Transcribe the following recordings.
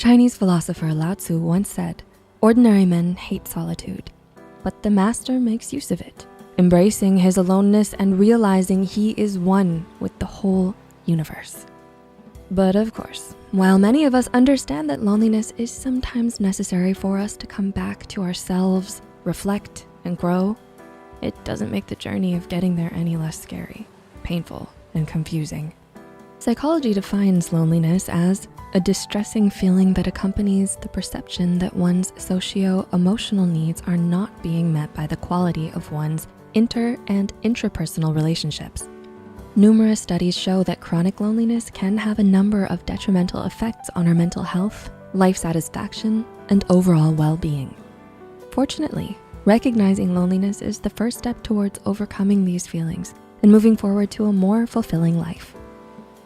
Chinese philosopher Lao Tzu once said, "Ordinary men hate solitude, but the master makes use of it, embracing his aloneness and realizing he is one with the whole universe." But of course, while many of us understand that loneliness is sometimes necessary for us to come back to ourselves, reflect, and grow, it doesn't make the journey of getting there any less scary, painful, and confusing. Psychology defines loneliness as a distressing feeling that accompanies the perception that one's socio-emotional needs are not being met by the quality of one's inter- and intrapersonal relationships. Numerous studies show that chronic loneliness can have a number of detrimental effects on our mental health, life satisfaction, and overall well-being. Fortunately, recognizing loneliness is the first step towards overcoming these feelings and moving forward to a more fulfilling life.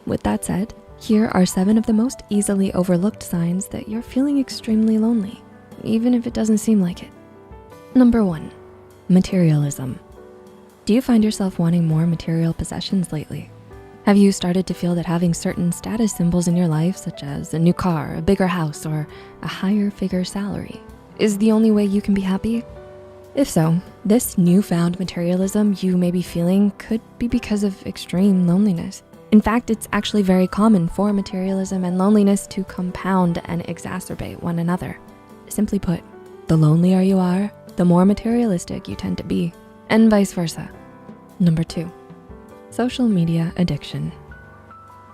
With that said, here are 7 of the most easily overlooked signs that you're feeling extremely lonely, even if it doesn't seem like it. Number 1, materialism. Do you find yourself wanting more material possessions lately? Have you started to feel that having certain status symbols in your life, such as a new car, a bigger house, or a higher figure salary, is the only way you can be happy? If so, this newfound materialism you may be feeling could be because of extreme loneliness. In fact, it's actually very common for materialism and loneliness to compound and exacerbate one another. Simply put, the lonelier you are, the more materialistic you tend to be, and vice versa. Number 2, social media addiction.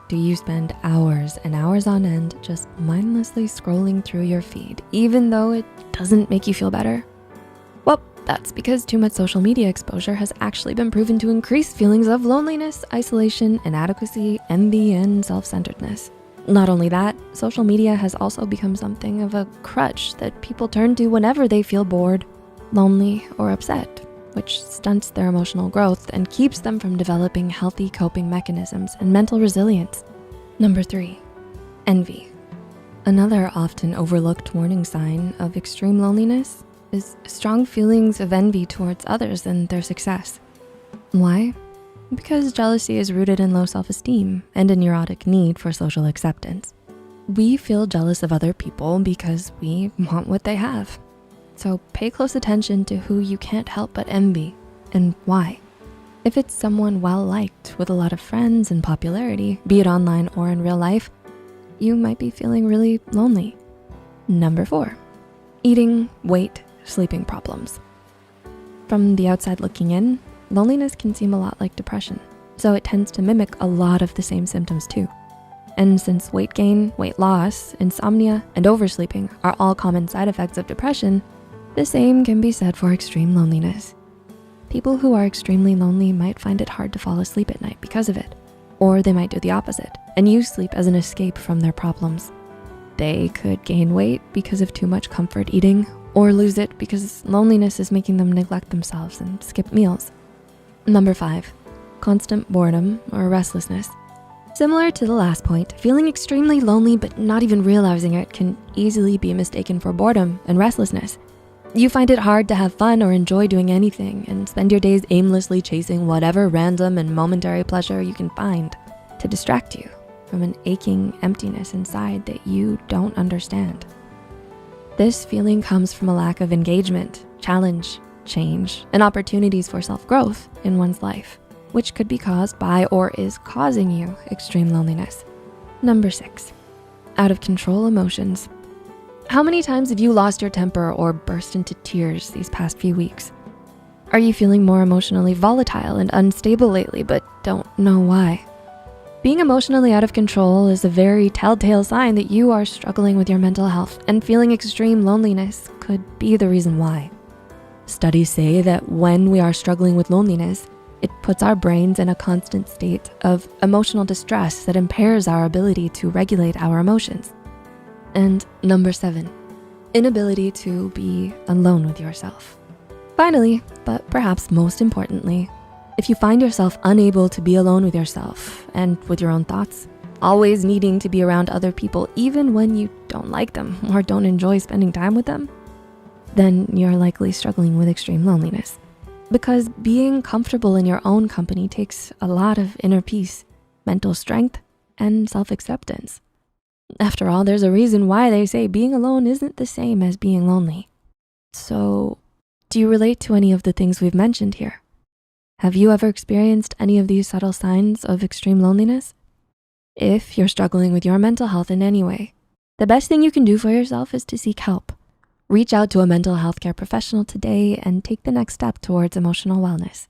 Do you spend hours and hours on end just mindlessly scrolling through your feed, even though it doesn't make you feel better? Well, that's because too much social media exposure has actually been proven to increase feelings of loneliness, isolation, inadequacy, envy, and self-centeredness. Not only that, social media has also become something of a crutch that people turn to whenever they feel bored, lonely, or upset, which stunts their emotional growth and keeps them from developing healthy coping mechanisms and mental resilience. Number 3, envy. Another often overlooked warning sign of extreme loneliness is strong feelings of envy towards others and their success. Why? Because jealousy is rooted in low self-esteem and a neurotic need for social acceptance. We feel jealous of other people because we want what they have. So pay close attention to who you can't help but envy and why. If it's someone well-liked with a lot of friends and popularity, be it online or in real life, you might be feeling really lonely. Number 4, eating, weight, sleeping problems. From the outside looking in, loneliness can seem a lot like depression, so it tends to mimic a lot of the same symptoms too. And since weight gain, weight loss, insomnia, and oversleeping are all common side effects of depression, the same can be said for extreme loneliness. People who are extremely lonely might find it hard to fall asleep at night because of it, or they might do the opposite and use sleep as an escape from their problems. They could gain weight because of too much comfort eating, or lose it because loneliness is making them neglect themselves and skip meals. Number 5, constant boredom or restlessness. Similar to the last point, feeling extremely lonely but not even realizing it can easily be mistaken for boredom and restlessness. You find it hard to have fun or enjoy doing anything and spend your days aimlessly chasing whatever random and momentary pleasure you can find to distract you from an aching emptiness inside that you don't understand. This feeling comes from a lack of engagement, challenge, change, and opportunities for self-growth in one's life, which could be caused by or is causing you extreme loneliness. Number 6, out of control emotions. How many times have you lost your temper or burst into tears these past few weeks? Are you feeling more emotionally volatile and unstable lately but don't know why? Being emotionally out of control is a very telltale sign that you are struggling with your mental health, and feeling extreme loneliness could be the reason why. Studies say that when we are struggling with loneliness, it puts our brains in a constant state of emotional distress that impairs our ability to regulate our emotions. And number 7, inability to be alone with yourself. Finally, but perhaps most importantly, if you find yourself unable to be alone with yourself and with your own thoughts, always needing to be around other people even when you don't like them or don't enjoy spending time with them, then you're likely struggling with extreme loneliness. Because being comfortable in your own company takes a lot of inner peace, mental strength, and self-acceptance. After all, there's a reason why they say being alone isn't the same as being lonely. So, do you relate to any of the things we've mentioned here? Have you ever experienced any of these subtle signs of extreme loneliness? If you're struggling with your mental health in any way, the best thing you can do for yourself is to seek help. Reach out to a mental health care professional today and take the next step towards emotional wellness.